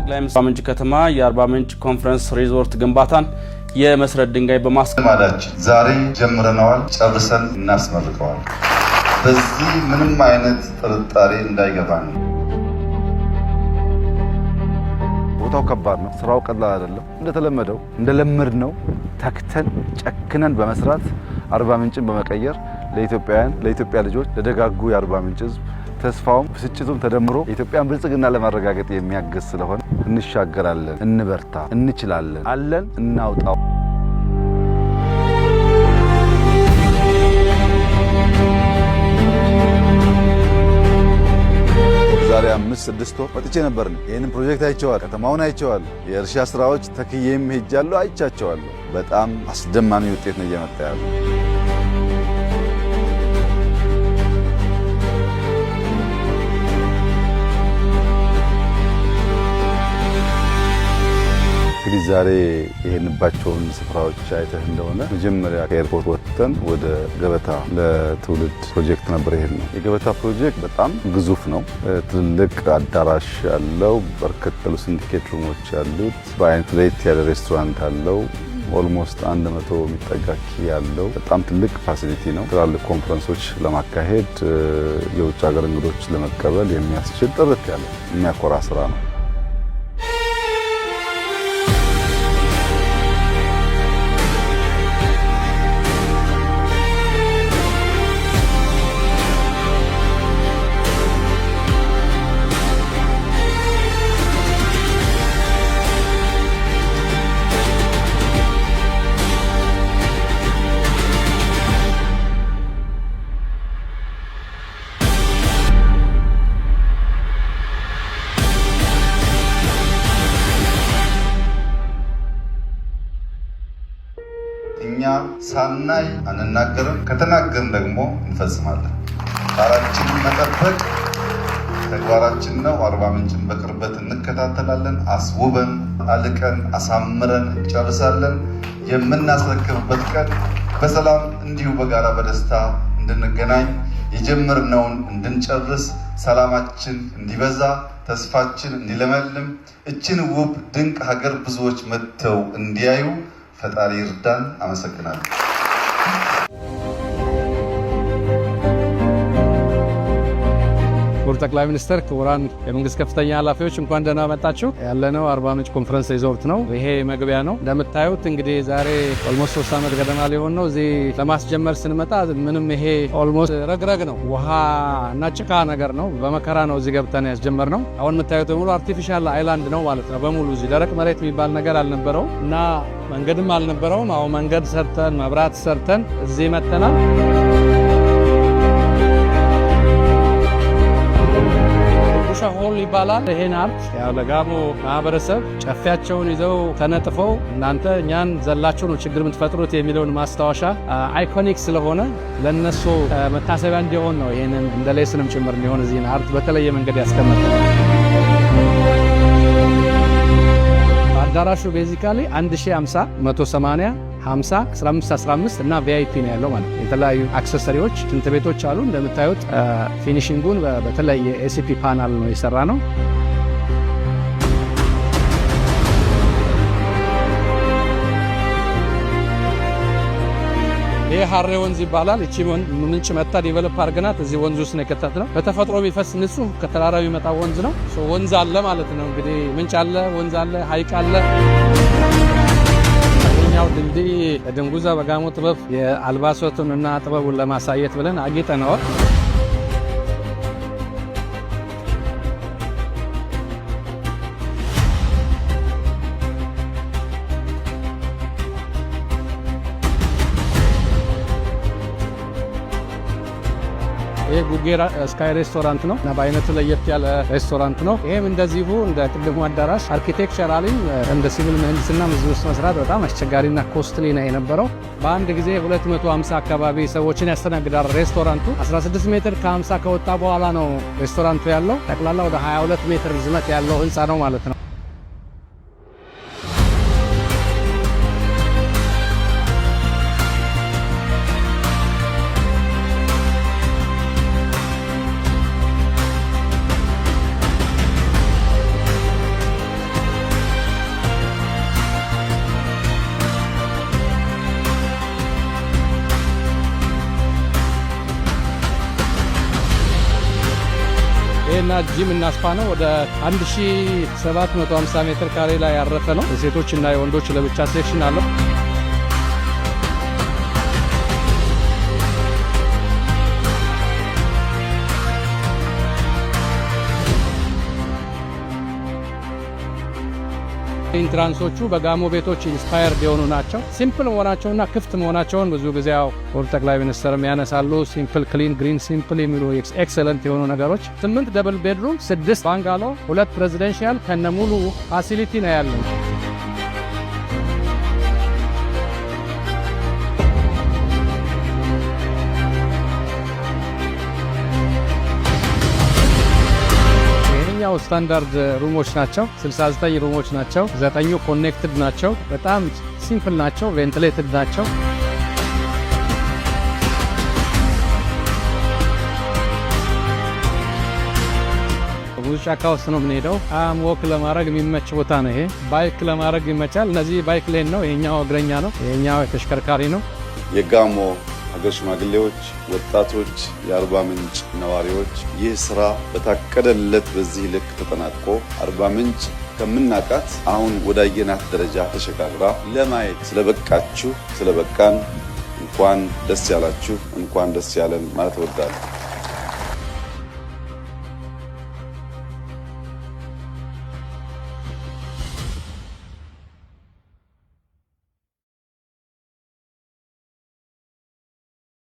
ጠቅላይ ሚኒስትር ምንጭ ከተማ የአርባ ምንጭ ኮንፈረንስ ሪዞርት ግንባታን የመሰረት ድንጋይ በማስቀመጣችን ዛሬ ጀምረናል፣ ጨርሰን እናስመርቀዋል። በዚህ ምንም አይነት ጥርጣሬ እንዳይገባን። ቦታው ከባድ ነው፣ ስራው ቀላል አይደለም። እንደለመድነው ተክተን ጨክነን በመስራት አርባ ምንጭን በመቀየር ለኢትዮጵያ ልጆች ለደጋጉ የአርባ ምንጭ ሕዝብ ተስፋውም ብስጭቱም ተደምሮ የኢትዮጵያን ብልጽግና ለማረጋገጥ የሚያግዝ ስለሆነ እንሻገራለን፣ እንበርታ፣ እንችላለን፣ አለን፣ እናውጣው። ዛሬ 5-6 ወር መጥቼ ነበር። ይሄንን ፕሮጀክት አይቼዋለሁ፣ ከተማውን አይቼዋለሁ፣ የእርሻ ስራዎች ተክዬም ሄጃለሁ፣ አይቻቸዋለሁ። በጣም አስደማሚ ውጤት ነው እየመጣ ያለው። እንግዲህ ዛሬ ይሄንባቸውን ስፍራዎች አይተህ እንደሆነ መጀመሪያ ከኤርፖርት ወጥተን ወደ ገበታ ለትውልድ ፕሮጀክት ነበር። ይሄን የገበታ ፕሮጀክት በጣም ግዙፍ ነው። ትልቅ አዳራሽ ያለው፣ በርከት ያሉ ሲንዲኬት ሩሞች ያሉት፣ በአይነት ለየት ያለ ሬስቶራንት አለው። ኦልሞስት 100 የሚጠጋ ያለው በጣም ትልቅ ፋሲሊቲ ነው። ትላልቅ ኮንፈረንሶች ለማካሄድ የውጭ ሀገር እንግዶች ለመቀበል የሚያስችል ጥርት ያለ የሚያኮራ ስራ ነው። እኛ ሳናይ አንናገርም፣ ከተናገርን ደግሞ እንፈጽማለን። ቃላችንን መጠበቅ ተግባራችን ነው። አርባ ምንጭን በቅርበት እንከታተላለን። አስውበን አልቀን አሳምረን እንጨርሳለን። የምናስረክብበት ቀን በሰላም እንዲሁ በጋራ በደስታ እንድንገናኝ፣ የጀመርነውን እንድንጨርስ፣ ሰላማችን እንዲበዛ፣ ተስፋችን እንዲለመልም፣ እችን ውብ ድንቅ ሀገር ብዙዎች መጥተው እንዲያዩ ፈጣሪ ይርዳን። አመሰግናለሁ። ክቡር ጠቅላይ ሚኒስትር፣ ክቡራን የመንግስት ከፍተኛ ኃላፊዎች እንኳን ደህና መጣችሁ። ያለነው አርባ ምንጭ ኮንፈረንስ ሪዞርት ነው። ይሄ መግቢያ ነው። እንደምታዩት እንግዲህ ዛሬ ኦልሞስት 3 ዓመት ገደማ ሊሆን ነው። እዚህ ለማስጀመር ስንመጣ ምንም ይሄ ኦልሞስት ረግረግ ነው፣ ውሃ እና ጭቃ ነገር ነው። በመከራ ነው እዚህ ገብተን ያስጀመር ነው። አሁን የምታዩት በሙሉ አርቲፊሻል አይላንድ ነው ማለት ነው። በሙሉ እዚህ ደረቅ መሬት የሚባል ነገር አልነበረው እና መንገድም አልነበረውም። አሁን መንገድ ሰርተን መብራት ሰርተን እዚህ መተናል። ሆል ይባላል። ይሄን አርት ያው ለጋሞ ማህበረሰብ ጨፊያቸውን ይዘው ተነጥፈው እናንተ እኛን ዘላችሁ ነው ችግር የምትፈጥሩት የሚለውን ማስታወሻ አይኮኒክ ስለሆነ ለነሱ መታሰቢያ እንዲሆን ነው። ይሄንን እንደ ሌስንም ጭምር እንዲሆን እዚህ አርት በተለየ መንገድ ያስቀመጠው። አዳራሹ ቤዚካሊ 1050 180 50 15 እና ቪአይፒ ነው ያለው ማለት ነው። የተለያዩ አክሰሰሪዎች ሽንት ቤቶች አሉ። እንደምታዩት ፊኒሺንጉን በተለየ ኤሲፒ ፓናል ነው የሰራ ነው። ይሄ ሀሬ ወንዝ ይባላል። እቺ ምንጭ መታ ዲቨሎፕ አድርገናት እዚህ ወንዝ ውስጥ ነው የከተትነው። በተፈጥሮ ቢፈስ ንጹህ ከተራራው የሚመጣ ወንዝ ነው። ወንዝ አለ ማለት ነው እንግዲህ ምንጭ አለ፣ ወንዝ አለ፣ ሀይቅ አለ። ይሄኛው ድልድይ ድንጉዛ በጋሞ ጥበብ የአልባሳቱን እና ጥበቡን ለማሳየት ብለን አጊጠነዋል። ይሄ ጉጌራ ስካይ ሬስቶራንት ነው እና በአይነቱ ለየት ያለ ሬስቶራንት ነው። ይሄም እንደዚሁ እንደ ቅድሙ አዳራሽ አርኪቴክቸራሊ እንደ ሲቪል ምህንድስና እዚህ ውስጥ መስራት በጣም አስቸጋሪና ኮስትሊ ነው የነበረው። በአንድ ጊዜ 250 አካባቢ ሰዎችን ያስተናግዳል ሬስቶራንቱ። 16 ሜትር ከ50 ከወጣ በኋላ ነው ሬስቶራንቱ ያለው። ጠቅላላ ወደ 22 ሜትር ርዝመት ያለው ህንፃ ነው ማለት ነው። ይሄና ጂም እና ስፓ ነው። ወደ 1750 ሜትር ካሬ ላይ ያረፈ ነው። የሴቶችና የወንዶች ለብቻ ሴክሽን አለው። ኢንትራንሶቹ በጋሞ ቤቶች ኢንስፓየርድ የሆኑ ናቸው። ሲምፕል መሆናቸውና ክፍት መሆናቸውን ብዙ ጊዜ ክቡር ጠቅላይ ሚኒስትርም ያነሳሉ። ሲምፕል ክሊን ግሪን ሲምፕል የሚሉ ኤክሰለንት የሆኑ ነገሮች 8 ደብል ቤድሩም 6 ባንጋሎ 2 ፕሬዚደንሻል ከነሙሉ ፋሲሊቲ ነው ያለው። ስታንዳርድ ሩሞች ናቸው። 69 ሩሞች ናቸው። 9ኙ ኮኔክትድ ናቸው። በጣም ሲምፕል ናቸው። ቬንቲሌትድ ናቸው። ብዙ ጫካ ውስጥ ነው የምንሄደው። ወክ ለማድረግ የሚመች ቦታ ነው ይሄ። ባይክ ለማድረግ ይመቻል። እነዚህ ባይክ ሌን ነው። ይሄኛው እግረኛ ነው። ይሄኛው ተሽከርካሪ ነው። የጋሞ ሀገር ሽማግሌዎች፣ ወጣቶች፣ የአርባ ምንጭ ነዋሪዎች ይህ ስራ በታቀደለት በዚህ ልክ ተጠናቆ አርባ ምንጭ ከምናቃት አሁን ወዳየናት ደረጃ ተሸጋግራ ለማየት ስለበቃችሁ ስለበቃን እንኳን ደስ ያላችሁ እንኳን ደስ ያለን ማለት እወዳለሁ።